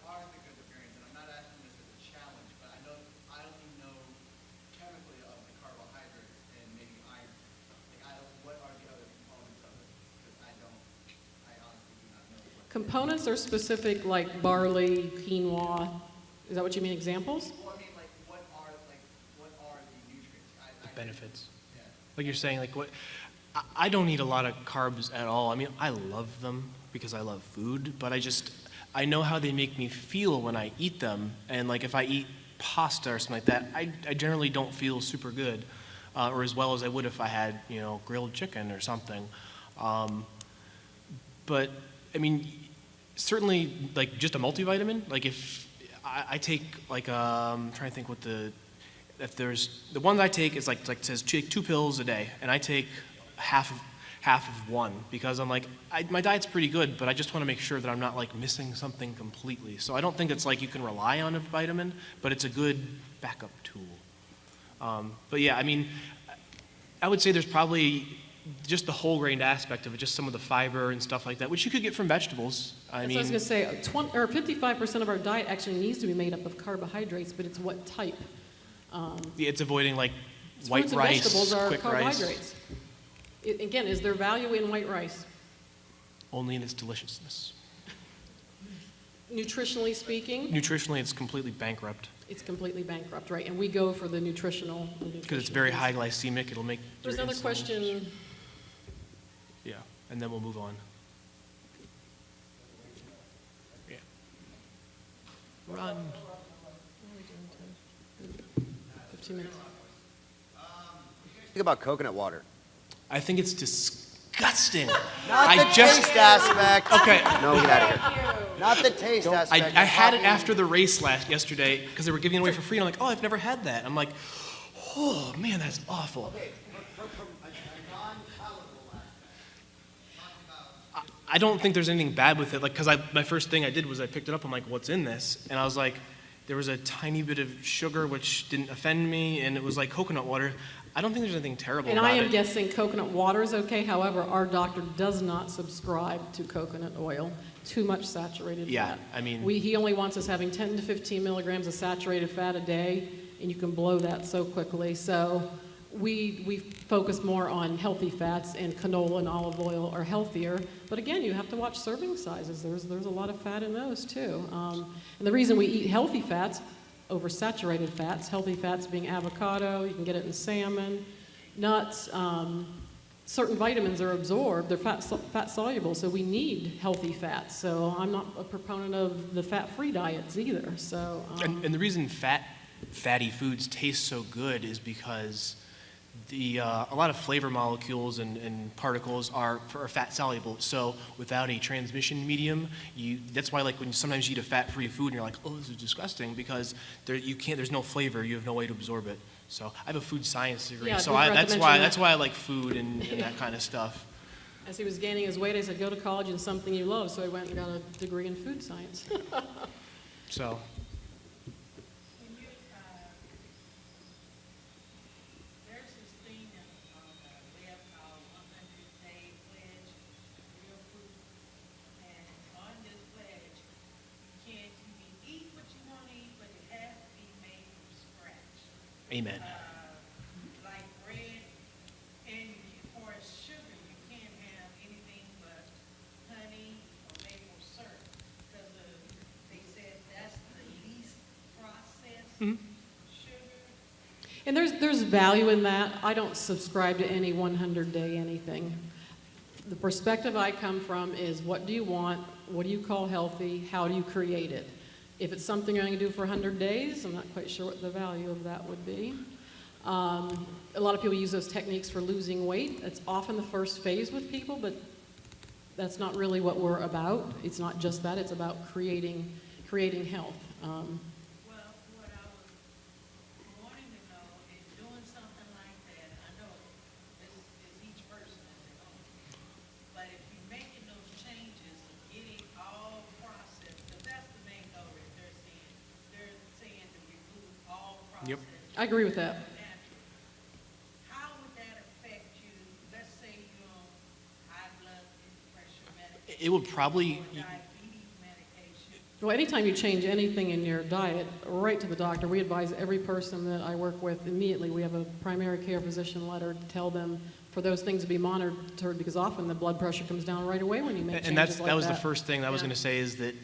are the good of grains? And I'm not asking this as a challenge, but I only know chemically of the carbohydrates and maybe iron. What are the other components of it? Because I honestly do not know. Components are specific, like barley, quinoa. Is that what you mean, examples? Well, I mean, what are the nutrients? Benefits. Like you're saying, like what, I don't eat a lot of carbs at all. I mean, I love them because I love food, but I know how they make me feel when I eat them. And like if I eat pasta or something like that, I generally don't feel super good, or as well as I would if I had, grilled chicken or something. But I mean, certainly like just a multivitamin, like if I take like, I'm trying to think what the one I take is like says take 2 pills a day, and I take half of one because I'm like, my diet's pretty good, but I just want to make sure that I'm not like missing something completely. So I don't think it's like you can rely on a vitamin, but it's a good backup tool. But yeah, I mean, I would say there's probably just the whole grain aspect of it, just some of the fiber and stuff like that, which you could get from vegetables. I was going to say, 55% of our diet actually needs to be made up of carbohydrates, but it's what type? Yeah, it's avoiding like white Fruits and rice, vegetables are quick carbohydrates. rice. Again, is there value in white rice? Only in its deliciousness. Nutritionally speaking, Nutritionally, it's completely bankrupt it's completely bankrupt, right? And we go for the nutritional. because it's very high glycemic. It'll make. There's your another insulin- question. Yeah, and then we'll move on. Yeah. Run. 15 minutes. Think about coconut water. I think it's disgusting. Not the taste aspect. Okay. No, get out of here. Not the taste aspect. I had it after the race yesterday because they were giving it away for free. And I'm like, oh, I've never had that. I'm like, oh man, that's awful. I don't think there's anything bad with it. Like, because my first thing I did was I picked it up. I'm like, what's in this? And I was like, there was a tiny bit of sugar which didn't offend me, and it was like coconut water. I don't think there's anything terrible And about I am it. guessing coconut water is okay. However, our doctor does not subscribe to coconut oil. Too much saturated Yeah, fat. I mean- He only wants us having 10 to 15 milligrams of saturated fat a day, and you can blow that so quickly. So we focus more on healthy fats, and canola and olive oil are healthier. But again, you have to watch serving sizes. There's a lot of fat in those too. And the reason we eat healthy fats over saturated fats, healthy fats being avocado, you can get it in salmon, nuts, certain vitamins are absorbed, they're fat soluble, so we need healthy fats. So I'm not a proponent of the fat-free diets either. So And the reason fatty foods taste so good is because a lot of flavor molecules and particles are fat soluble. So without a transmission medium, that's why like when sometimes you eat a fat-free food and you're like, oh, this is disgusting, because there's no flavor, you have no way to absorb it. So I have a food science degree, Yeah, so we forgot to that's mention why that. I like food and that kind of stuff. as he was gaining his weight, I said, go to college in something you love. So I went and got a degree in food science. So There's this thing on the web called 100-Day Pledge, real food. And on this pledge, you can eat what you want to eat, but it has to be made from scratch. amen. Like bread, and for sugar, you can't have anything but honey or maple syrup, because they said that's the least processed sugar. And there's value in that. I don't subscribe to any 100-day anything. The perspective I come from is, what do you want? What do you call healthy? How do you create it? If it's something you're going to do for 100 days, I'm not quite sure what the value of that would be. A lot of people use those techniques for losing weight. It's often the first phase with people, but that's not really what we're about. It's not just that. It's about creating health. Well, what I was wanting to know is doing something like that, I know this is each person as their own, but if you're making those changes, getting all processed, because that's the main goal that they're saying to remove all Yep. processed. I agree with that. Natural. How would that affect you, let's say you're on high blood pressure medication? It would probably, Or diabetes medication. Well, anytime you change anything in your diet, right to the doctor. We advise every person that I work with immediately. We have a primary care physician letter to tell them for those things to be monitored, because often the blood pressure comes down right away when you make changes and like that. that was the first thing I was Yeah. going to say is that,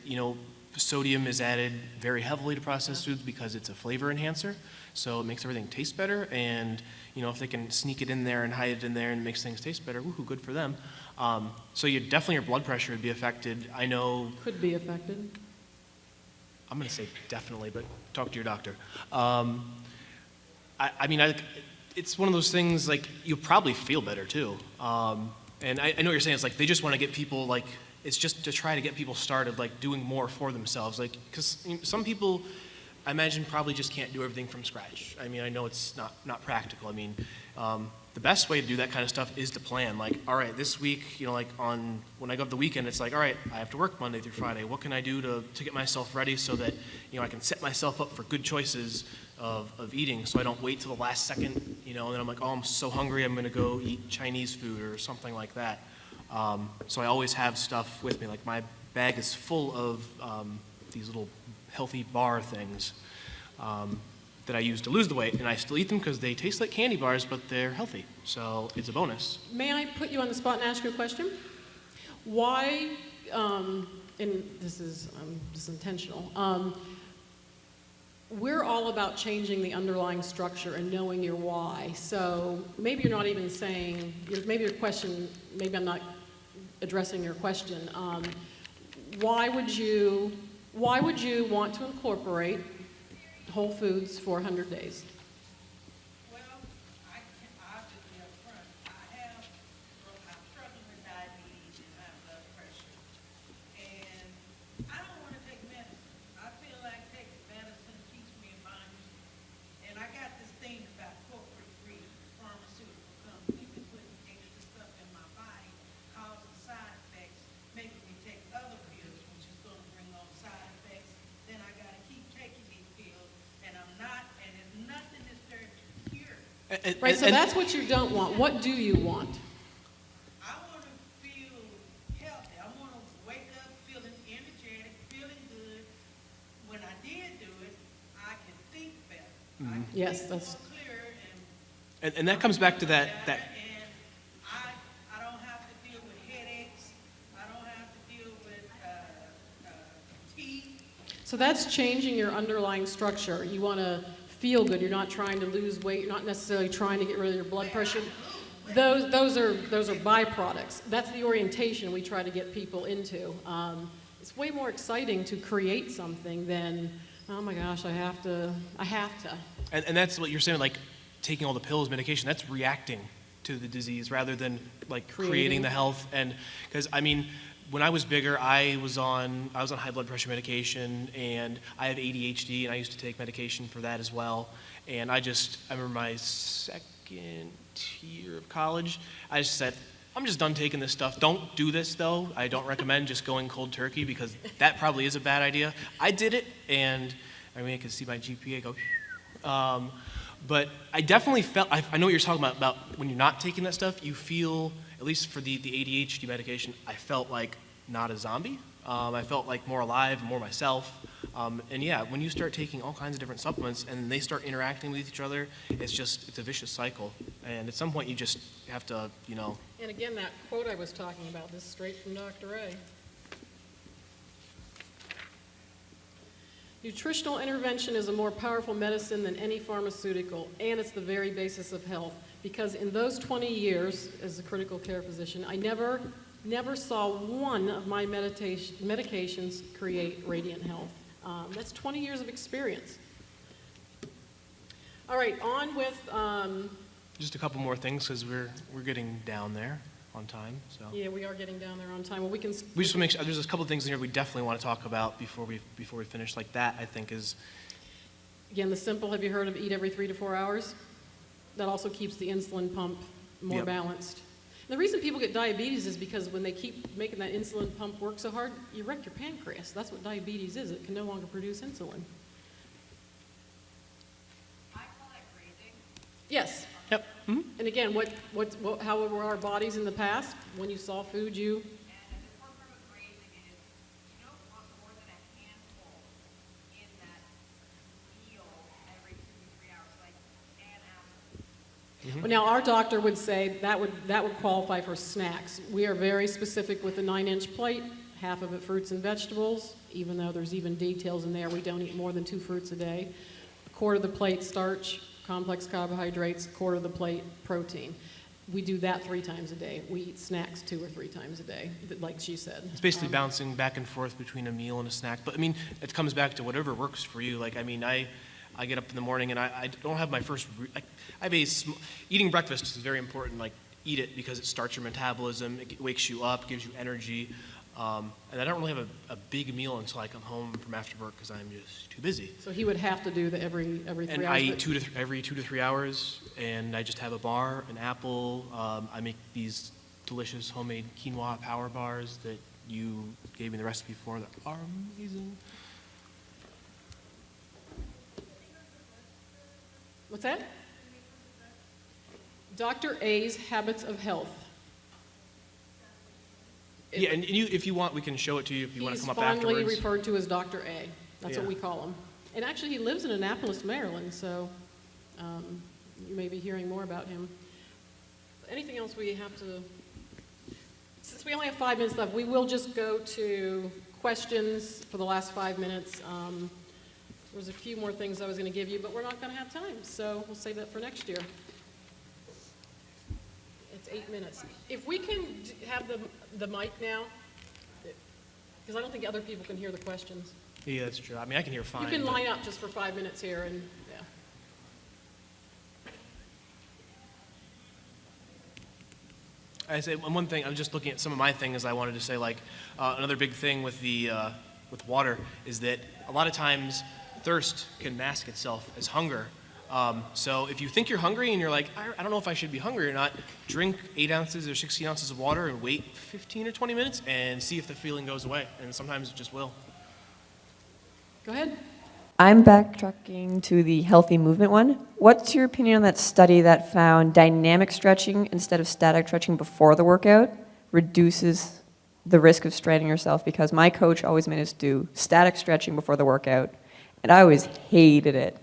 sodium is added very heavily to processed foods because it's a flavor enhancer. So it makes everything taste better. And, if they can sneak it in there and hide it in there and makes things taste better, woohoo, good for them. So definitely your blood pressure would be affected. I know, Could be affected. I'm going to say definitely, but talk to your doctor. It's one of those things, like, you'll probably feel better too. And I know what you're saying, it's like they just want to get people, like, it's just to try to get people started, like, doing more for themselves. Like, because some people, I imagine, probably just can't do everything from scratch. I mean, I know it's not practical. I mean, the best way to do that kind of stuff is to plan. Like, all right, this week, when I go up the weekend, it's like, all right, I have to work Monday through Friday. What can I do to get myself ready so that, I can set myself up for good choices of eating, so I don't wait till the last second, and then I'm like, oh, I'm so hungry, I'm going to go eat Chinese food or something like that. So I always have stuff with me. Like, my bag is full of these little healthy bar things that I use to lose the weight, and I still eat them because they taste like candy bars, but they're healthy, so it's a bonus. May I put you on the spot and ask you a question? Why, and this is intentional, we're all about changing the underlying structure and knowing your why. So maybe you're not even saying, maybe your question, maybe I'm not addressing your question. Why would you want to incorporate whole foods for 100 days? Well, I'll just be upfront. I'm struggling with diabetes and high blood pressure. And I don't want to take medicine. I feel like taking medicine keeps me in bondage. And I got this thing about corporate greed, pharmaceutical companies and putting extra stuff in my body, causing side effects, making me take other pills, which is going to bring on side effects. Then I got to keep taking these pills, and I'm not, and there's nothing that's there to cure. Right, so that's what you don't want. What do you want? I want to feel healthy. I want to wake up feeling energetic, feeling good. When I did do it, I can think better. I can Yes, think that's- more clear And that comes back to that. and I don't have to deal with headaches. I don't have to deal with fatigue. So that's changing your underlying structure. You want to feel good. You're not trying to lose weight. You're not necessarily trying to get rid of your blood pressure. Those are byproducts. That's the orientation we try to get people into. It's way more exciting to create something than, oh my gosh, I have to. And that's what you're saying, like, taking all the pills, medication, that's reacting to the disease rather than, like, creating the health. And because, when I was bigger, I was on high blood pressure medication, and I have ADHD, and I used to take medication for that as well. And I remember my second year of college, I just said, I'm just done taking this stuff. Don't do this, though. I don't recommend just going cold turkey, because that probably is a bad idea. I did it, and I could see my GPA go. But I definitely felt, I know what you're talking about when you're not taking that stuff, you feel, at least for the ADHD medication, I felt like not a zombie. I felt like more alive, more myself. And yeah, when you start taking all kinds of different supplements and they start interacting with each other, it's a vicious cycle. And at some point you just have to, And again, that quote I was talking about, this is straight from Dr. A. Nutritional intervention is a more powerful medicine than any pharmaceutical, and it's the very basis of health. Because in those 20 years as a critical care physician, I never saw one of my medications create radiant health. That's 20 years of experience. All right, on with Just a couple more things, because we're getting down there on time, so. Yeah, we are getting down there on time. Well, we can, We just want to make sure, there's a couple of things in here we definitely want to talk about before we finish, like that, I think is, again, the simple, have you heard of eat every 3 to 4 hours? That also keeps the insulin pump more Yep. balanced. And the reason people get diabetes is because when they keep making that insulin pump work so hard, you wreck your pancreas. That's what diabetes is. It can no longer produce insulin. I call it grazing. Yes. yep, mhm. And again, how were our bodies in the past? When you saw food, you, And a different form of grazing is you don't want more than a handful in that meal every 2 to 3 hours, like an apple. well, now our doctor would say that would qualify for snacks. We are very specific with the 9-inch plate, half of it fruits and vegetables, even though there's even details in there. We don't eat more than 2 fruits a day. A quarter of the plate starch, complex carbohydrates, a quarter of the plate protein. We do that 3 times a day. We eat snacks 2 or 3 times a day, like she said. It's basically bouncing back and forth between a meal and a snack. But I mean, it comes back to whatever works for you. Like, I mean, I get up in the morning and I don't have my first, eating breakfast is very important. Like, eat it because it starts your metabolism, it wakes you up, gives you energy. And I don't really have a big meal until I come home from after work because I'm just too busy. So he would have to do the every 3 And hours. I but- eat every 2 to 3 hours, and I just have a bar, an apple. I make these delicious homemade quinoa power bars that you gave me the recipe for that are amazing. What's that? Dr. A's Habits of Health. Yeah, and if you want, we can show it to you if you want to come up He's fondly afterwards. referred to as Dr. A. That's what Yeah. we call him. And actually, he lives in Annapolis, Maryland, so you may be hearing more about him. Anything else we have to... Since we only have 5 minutes left, we will just go to questions for the last 5 minutes. There's a few more things I was going to give you, but we're not going to have time, so we'll save that for next year. It's 8 minutes. If we can have the mic now, because I don't think other people can hear the questions. Yeah, that's true. I mean, I can hear fine. You can but- line up just for 5 minutes here, and, yeah. I say one thing. I'm just looking at some of my things. I wanted to say, like, another big thing with with water is that a lot of times thirst can mask itself as hunger. So if you think you're hungry and you're like, I don't know if I should be hungry or not, drink 8 ounces or 16 ounces of water and wait 15 or 20 minutes and see if the feeling goes away. And sometimes it just will. Go ahead. I'm backtracking to the healthy movement one. What's your opinion on that study that found dynamic stretching instead of static stretching before the workout reduces the risk of straining yourself? Because my coach always made us do static stretching before the workout, and I always hated it.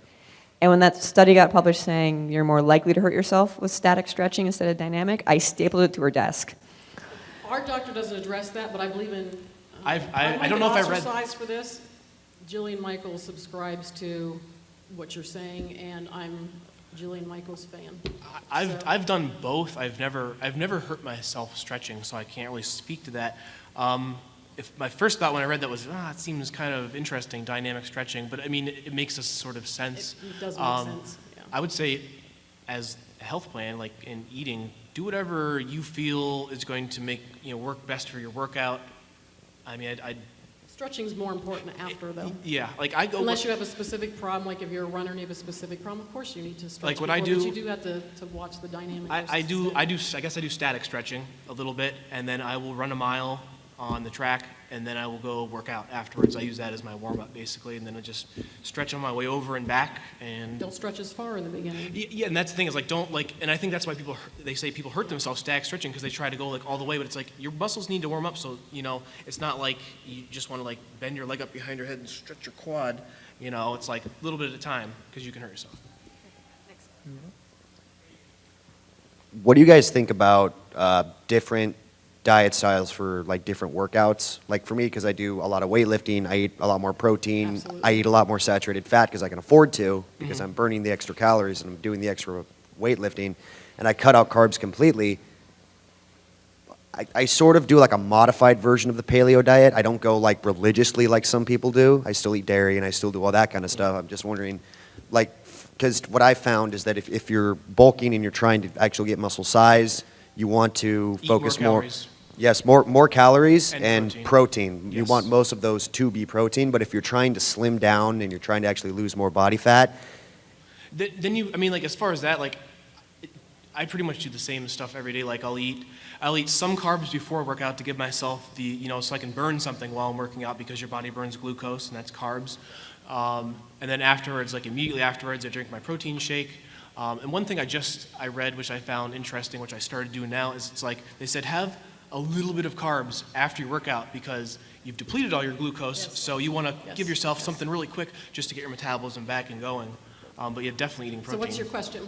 And when that study got published saying you're more likely to hurt yourself with static stretching instead of dynamic, I stapled it to her desk. Our doctor doesn't address that, but I believe in... I don't know if I read... ostracized for this. Jillian Michaels subscribes to what you're saying, and I'm a Jillian Michaels fan. I've done both. I've never hurt myself stretching, so I can't really speak to that. If my first thought when I read that was, it seems kind of interesting, dynamic stretching, but I mean, it makes a sort of sense. It does make sense, yeah. I would say, as a health plan, like in eating, do whatever you feel is going to make work best for your workout. I mean, Stretching's more important after, though. yeah, like I go. Unless you have a specific problem, like if you're a runner and you have a specific problem, of course you need to stretch. Like what I before, do- But you do have to watch the dynamic. I versus do. static. I guess I do static stretching a little bit, and then I will run a mile on the track, and then I will go work out afterwards. I use that as my warm up basically, and then I just stretch on my way over and back. And Don't stretch as far in the beginning. yeah, and that's the thing is like don't like, and I think that's why they say people hurt themselves static stretching because they try to go like all the way, but it's like your muscles need to warm up. So it's not like you just want to like bend your leg up behind your head and stretch your quad. It's like a little bit at a time because you can hurt yourself. What do you guys think about different diet styles for like different workouts? Like for me, because I do a lot of weightlifting, I eat a lot more protein, Absolutely. I eat a lot more saturated fat because I can afford to, because I'm burning the extra calories and I'm doing the extra weightlifting, and I cut out carbs completely. I sort of do like a modified version of the paleo diet. I don't go like religiously like some people do. I still eat dairy and I still do all that kind of stuff. I'm just wondering, like because what I found is that if you're bulking and you're trying to actually get muscle size, you want to Eat more focus more. calories. Yes, more calories And and protein. protein. You Yes. want most of those to be protein, but if you're trying to slim down and you're trying to actually lose more body fat, Then you, I mean, like as far as that, like I pretty much do the same stuff every day. Like I'll eat some carbs before a workout to give myself the, you know, so I can burn something while I'm working out because your body burns glucose and that's carbs. And then afterwards, like immediately afterwards, I drink my protein shake. And one thing I read, which I found interesting, which I started doing now, is it's like they said have a little bit of carbs after your workout because you've depleted all your glucose, so you want to give yourself something really quick just to get your metabolism back and going. But you're definitely eating So protein. what's your question?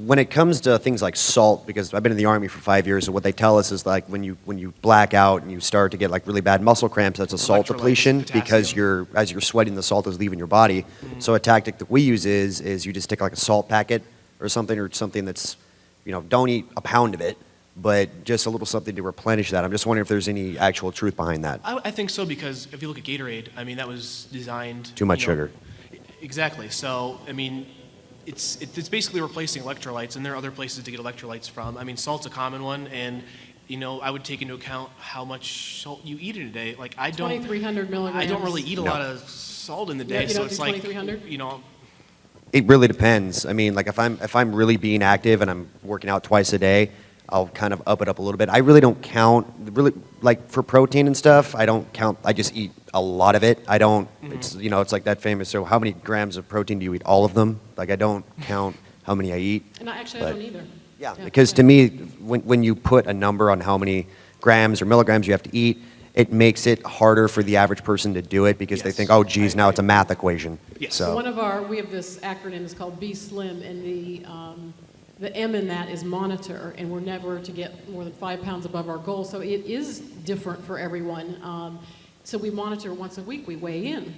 when it comes to things like salt, because I've been in the Army for 5 years, and what they tell us is like when you black out and you start to get like really bad muscle cramps, that's a salt Electrolytes, depletion because potassium. as you're sweating, the salt is leaving your body. So a tactic that we use is you just take like a salt packet or something that's, you know, don't eat a pound of it, but just a little something to replenish that. I'm just wondering if there's any actual truth behind that. I think so because if you look at Gatorade, I mean that was designed Too much you know, sugar. Exactly. So I mean, it's basically replacing electrolytes, and there are other places to get electrolytes from. I mean, salt's a common one, and you know I would take into account how much salt you eat in a day. Like I don't 2,300 milligrams. I don't really eat a No. lot of salt in the Yeah, day, you so don't it's do like 2,300? you know. It really depends. I mean, like if I'm really being active and I'm working out twice a day, I'll kind of up it up a little bit. I really don't count, really, like for protein and stuff, I don't count, I just eat a lot of it. I don't, it's, you know, it's like that famous, so how many grams of protein do you eat? All of them? Like I don't count how many I eat. And I but- don't either. Yeah, because to me, when you put a number on how many grams or milligrams you have to eat, it makes it harder for the average person to do it because they Yes, think, oh, I geez, now agree. it's a math equation. Yes. So. We have this acronym, it's called Be Slim, and the M in that is monitor, and we're never to get more than 5 pounds above our goal, so it is different for everyone. So we monitor once a week, we weigh in.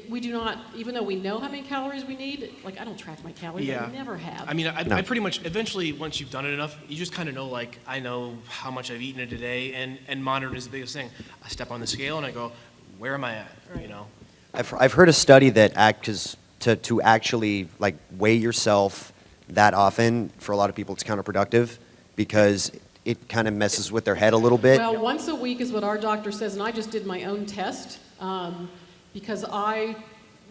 We do not, even though we know how many calories we need, like I don't track my calories, Yeah. I never have. I mean, No. I pretty much, eventually, once you've done it enough, you just kind of know, like, I know how much I've eaten in a day, and monitoring is the biggest thing. I step on the scale and I go, where am I at, you know? I've heard a study that to actually like weigh yourself that often, for a lot of people, it's counterproductive because it kind of messes with their head a little bit. Well, once a week is what our doctor says, and I just did my own test because I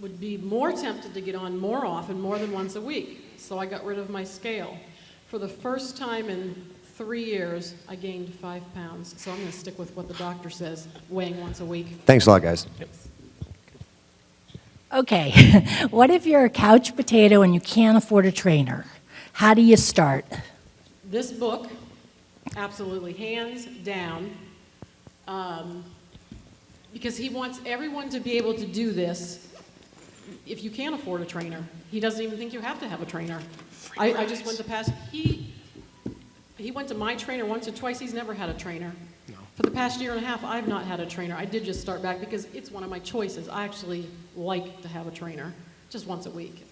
would be more tempted to get on more often, more than once a week. So I got rid of my scale. For the first time in 3 years, I gained 5 pounds. So I'm going to stick with what the doctor says, weighing once a week. Thanks a lot, guys. Okay, what if you're a couch potato and you can't afford a trainer? How do you start? This book, absolutely, hands down, because he wants everyone to be able to do this if you can't afford a trainer. He doesn't even think you have to have a trainer. I just went to past, he went to my trainer once or twice, he's never had a trainer. No. For the past year and a half, I've not had a trainer. I did just start back because it's one of my choices. I actually like to have a trainer, just once a week.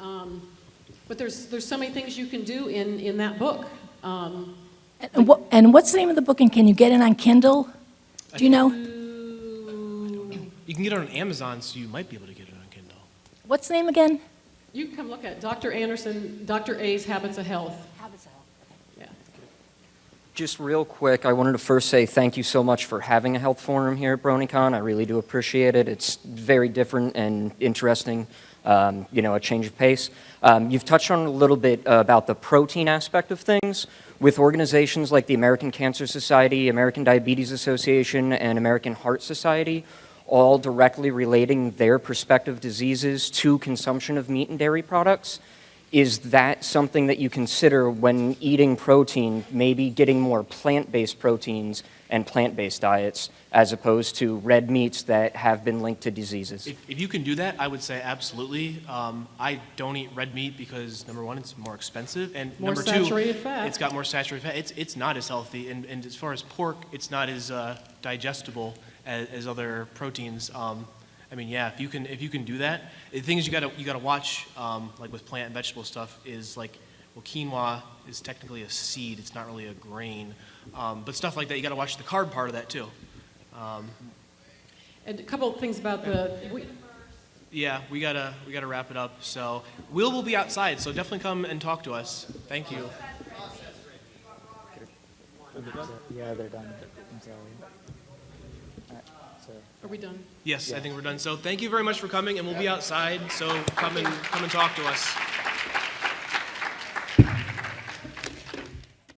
But there's so many things you can do in that book. And what's the name of the book, and can you get it on Kindle? Do you know? You can get it on Amazon, so you might be able to get it on Kindle. What's the name again? You can come look at Dr. Anderson, Dr. A's Habits of Health. Yeah. Just real quick, I wanted to first say thank you so much for having a health forum here at BronyCon. I really do appreciate it. It's very different and interesting, a change of pace. You've touched on a little bit about the protein aspect of things. With organizations like the American Cancer Society, American Diabetes Association, and American Heart Society, all directly relating their prospective diseases to consumption of meat and dairy products, is that something that you consider when eating protein, maybe getting more plant-based proteins and plant-based diets, as opposed to red meats that have been linked to diseases? If you can do that, I would say absolutely. I don't eat red meat because, number one, it's more expensive, and More number two, saturated fat. it's got more saturated fat. It's not as healthy, and as far as pork, it's not as digestible as other proteins. I mean, yeah, if you can do that, the thing is you gotta watch, like with plant and vegetable stuff, is like, well, quinoa is technically a seed, it's not really a grain, but stuff like that, you gotta watch the carb part of that too. And a couple of things about Yeah, we gotta wrap it up. So Will will be outside, so definitely come and talk to us. Thank you. Yeah, they're done. I'm sorry. Are we done? Yes, I think we're done. So thank you very much for coming, and we'll be outside. So come and talk to us.